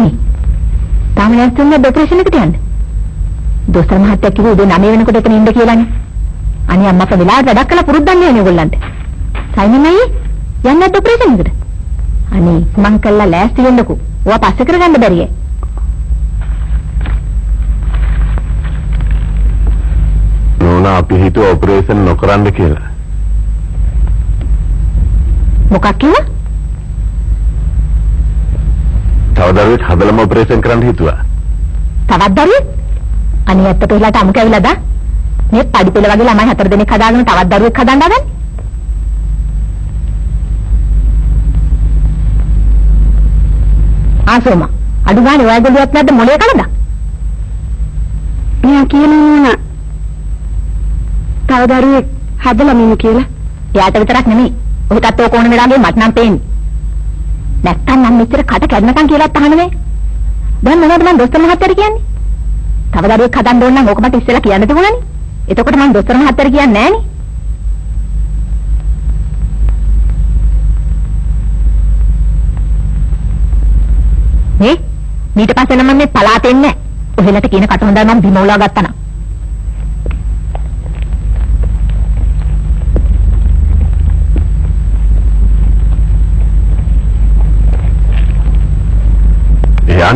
අනේ තාම නැස්තුන්නේ ඔපරේෂන් එකට යන්න. දොස්තර මහත්තයා කිව්වා උදේ 9 වෙනකොට එතන ඉන්න කියලානේ. අනේ අම්මා අපේ වෙලාවට වැඩක් කළා පුරුද්දන්නේ නේ ඔයගොල්ලන්ට. සයිමන් අයියේ යන්නේ නැද්ද ඔපරේෂන් එකට? අනේ මං කළා ලෑස්ති වෙන්නකෝ. ඔයා පස්සේ කරගන්න බැරියේ. නෝනා අපි හිතුව ඔපරේෂන් නොකරන්න කියලා. මොකක් කිව්වා? තව දරුවෙක් හදලම ඔපරේෂන් කරන්න හිතුවා. තවත් දරුවෙක්? අනේ ඇත්තට ඔයාලට අමු කැවිලාද? මේ පඩිපෙළ වගේ ළමයි 4 දෙනෙක් හදාගෙන තවත් දරුවෙක් හදන්න හදන්නේ? ආසෝම අඩු ගානේ ඔයගොල්ලෝත් නැද්ද මොලේ කලද? මෙයා කියනවා තව දරුවෙක් හදලා මිනු කියලා. එයාට විතරක් නෙමෙයි. ඔහුටත් ඕක ඕන වෙලාවේ මට නම් පේන්නේ. නැත්තම් නම් මෙච්චර කට කැඩනකම් කියලාත් අහන්නේ. දැන් මොනවද මම දොස්තර මහත්තයාට කියන්නේ? තව දරුවෙක් හදන්න ඕන නම් ඕක මට ඉස්සෙල්ලා කියන්න තිබුණානේ. එතකොට මම දොස්තර මහත්තයාට කියන්නේ නෑනේ. ඊට පස්සේ නම් මේ පලාතෙන්නේ නැහැ. ඔහෙලට කියන කට හොඳයි මම බිම උලා ගත්තා නම්.